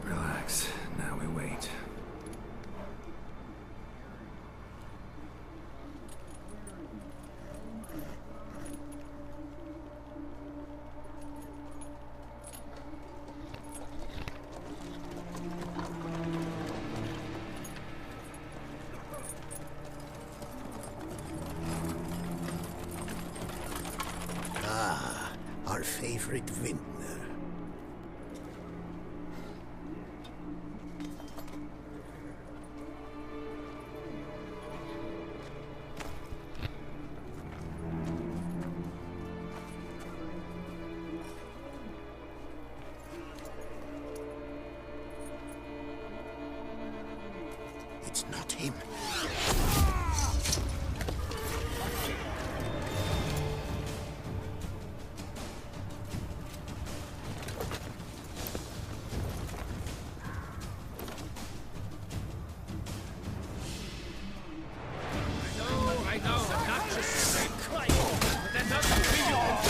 Relax. Now we wait. Ah, our favorite vintner. It's not him. I know, obnoxious sick. But that doesn't mean you can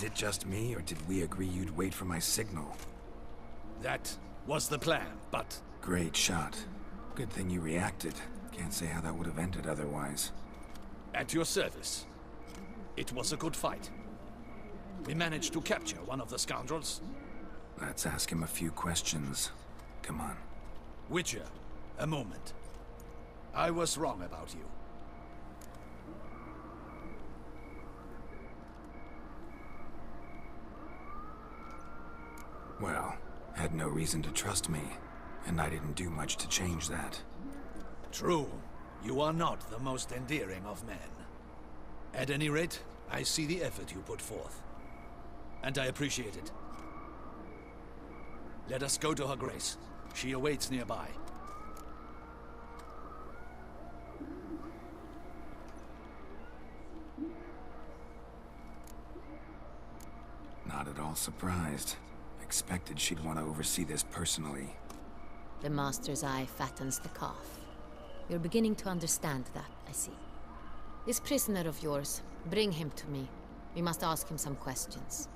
Is it just me, or did we agree you'd wait for my signal? That was the plan, but... Great shot. Good thing you reacted. Can't say how that would have ended otherwise. At your service. It was a good fight. We managed to capture one of the scoundrels. Let's ask him a few questions. Come on. Witcher, a moment. I was wrong about you. Well, had no reason to trust me, and I didn't do much to change that. True. You are not the most endearing of men. At any rate, I see the effort you put forth. And I appreciate it. Let us go to her grace. She awaits nearby. Not at all surprised. Expected she'd want to oversee this personally. The Master's eye fattens the calf. You're beginning to understand that, I see. This prisoner of yours, bring him to me. We must ask him some questions.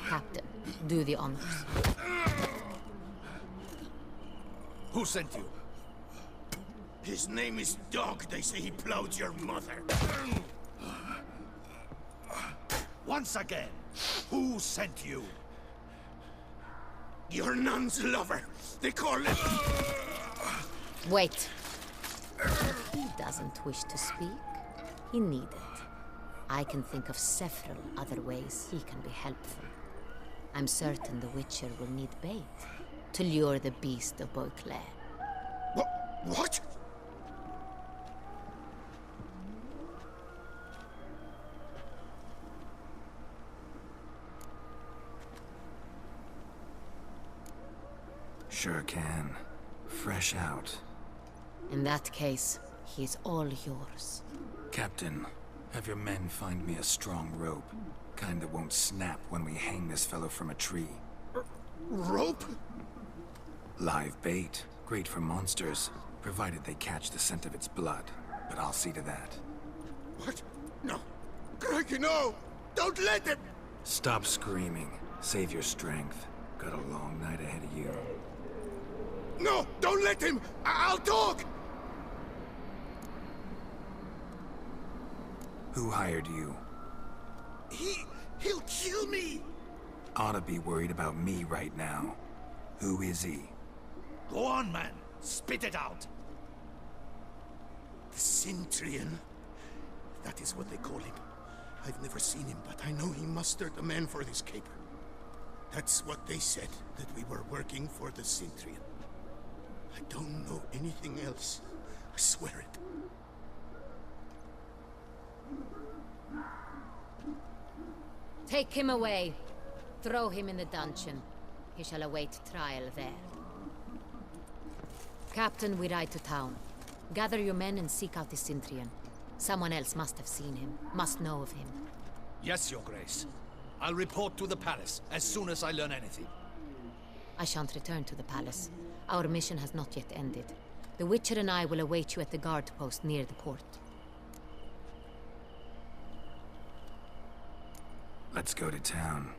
Captain, do the honors. Who sent you? His name is Dog. They say he plowed your mother. Once again, who sent you? Your nun's lover. They call him... Wait. If he doesn't wish to speak, he needn't. I can think of several other ways he can be helpful. I'm certain the Witcher will need bait to lure the beast of Beauclair. What? Sure can. Fresh out. In that case, he's all yours. Captain, Have your men find me a strong rope. Kind that won't snap when we hang this fellow from a tree. Rope? Live bait. Great for monsters, provided they catch the scent of its blood. But I'll see to that. What? No. Crikey, no! Don't let them! Stop screaming. Save your strength. Got a long night ahead of you. No! Don't let him! I'll talk! Who hired you? He'll kill me! Ought to be worried about me right now. Who is he? Go on, man. Spit it out. The Centurion. That is what they call him. I've never seen him, but I know he mustered a man for this caper. That's what they said, that we were working for the Centurion. I don't know anything else. I swear it. Take him away. Throw him in the dungeon. He shall await trial there. Captain, we ride to town. Gather your men and seek out the Centurion. Someone else must have seen him, must know of him. Yes, Your Grace. I'll report to the palace as soon as I learn anything. I shan't return to the palace. Our mission has not yet ended. The Witcher and I will await you at the guard post near the port. Let's go to town.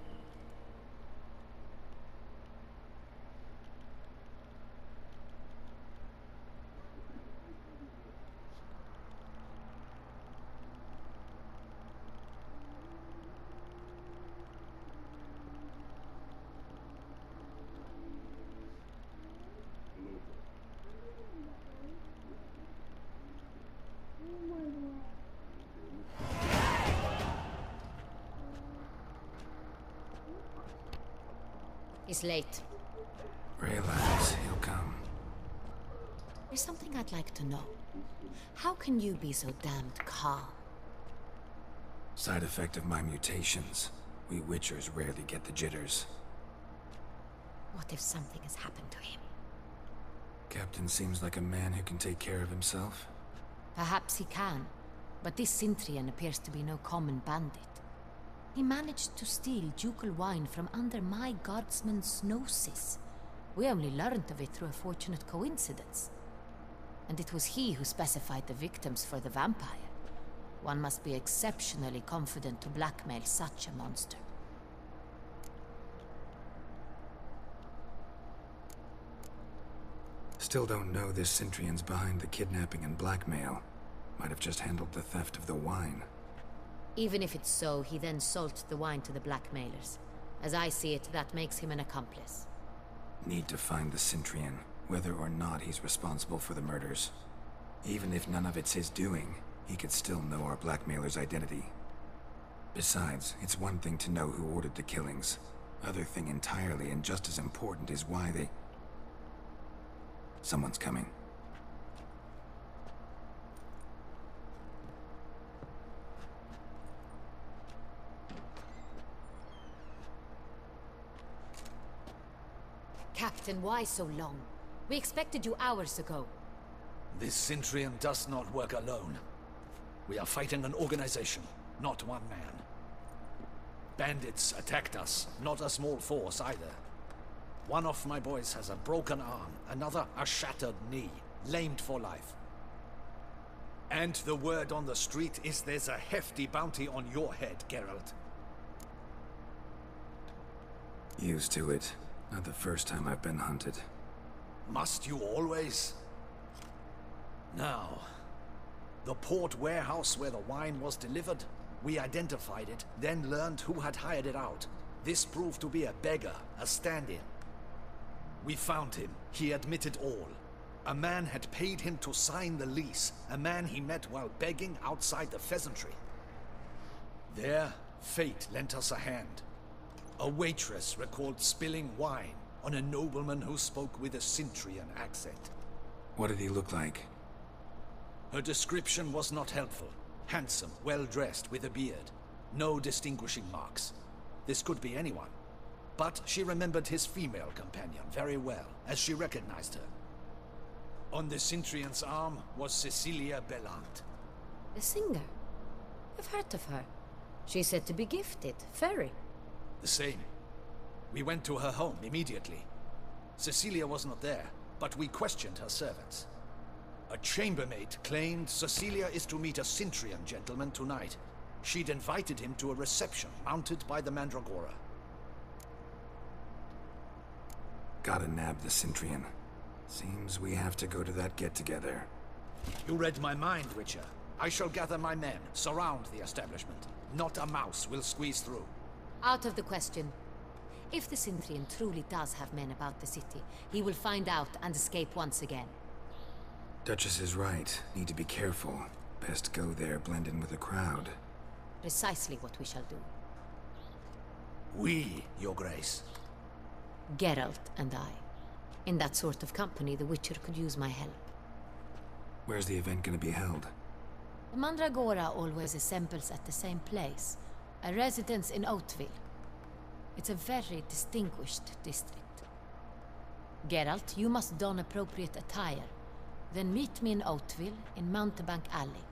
He's late. Relax, he'll come. There's something I'd like to know. How can you be so damned calm? Side effect of my mutations. We Witchers rarely get the jitters. What if something has happened to him? Captain seems like a man who can take care of himself. Perhaps he can, but this Centurion appears to be no common bandit. He managed to steal ducal wine from under my guardsman's noses. We only learned of it through a fortunate coincidence. And it was he who specified the victims for the vampire. One must be exceptionally confident to blackmail such a monster. Still don't know this Centurion's behind the kidnapping and blackmail. Might have just handled the theft of the wine. Even if it's so, he then sold the wine to the blackmailers. As I see it, that makes him an accomplice. Need to find the Centurion, whether or not he's responsible for the murders. Even if none of it's his doing, he could still know our blackmailer's identity. Besides, it's one thing to know who ordered the killings. Other thing entirely, and just as important, is why they... Someone's coming. Captain, why so long? We expected you hours ago. This Centurion does not work alone. We are fighting an organization, not one man. Bandits attacked us, not a small force either. One of my boys has a broken arm, another a shattered knee, lamed for life. And the word on the street is there's a hefty bounty on your head, Geralt. Used to it. Not the first time I've been hunted. Must you always? Now, the port warehouse where the wine was delivered, we identified it, then learned who had hired it out. This proved to be a beggar, a stand-in. We found him. He admitted all. A man had paid him to sign the lease, a man he met while begging outside the pheasantry. There, fate lent us a hand. A waitress recalled spilling wine on a nobleman who spoke with a Centurion accent. What did he look like? Her description was not helpful. Handsome, well-dressed, with a beard. No distinguishing marks. This could be anyone. But she remembered his female companion very well, as she recognized her. On the Centurion's arm was Cecilia Bellant. The singer? I've heard of her. She's said to be gifted, very. The same. We went to her home immediately. Cecilia was not there, but we questioned her servants. A chambermaid claimed Cecilia is to meet a Cintrian gentleman tonight. She'd invited him to a reception mounted by the Mandragora. Gotta nab the Cintrian. Seems we have to go to that get-together. You read my mind, Witcher. I shall gather my men, surround the establishment. Not a mouse will squeeze through. Out of the question. If the Cintrian truly does have men about the city, he will find out and escape once again. Duchess is right. Need to be careful. Best go there, blend in with the crowd. Precisely what we shall do. We, Your Grace. Geralt and I. In that sort of company, the Witcher could use my help. Where's the event gonna be held? The Mandragora always assembles at the same place. A residence in Oatville. It's a very distinguished district. Geralt, you must don appropriate attire. Then meet me in Oatville, in Mountebank Alley.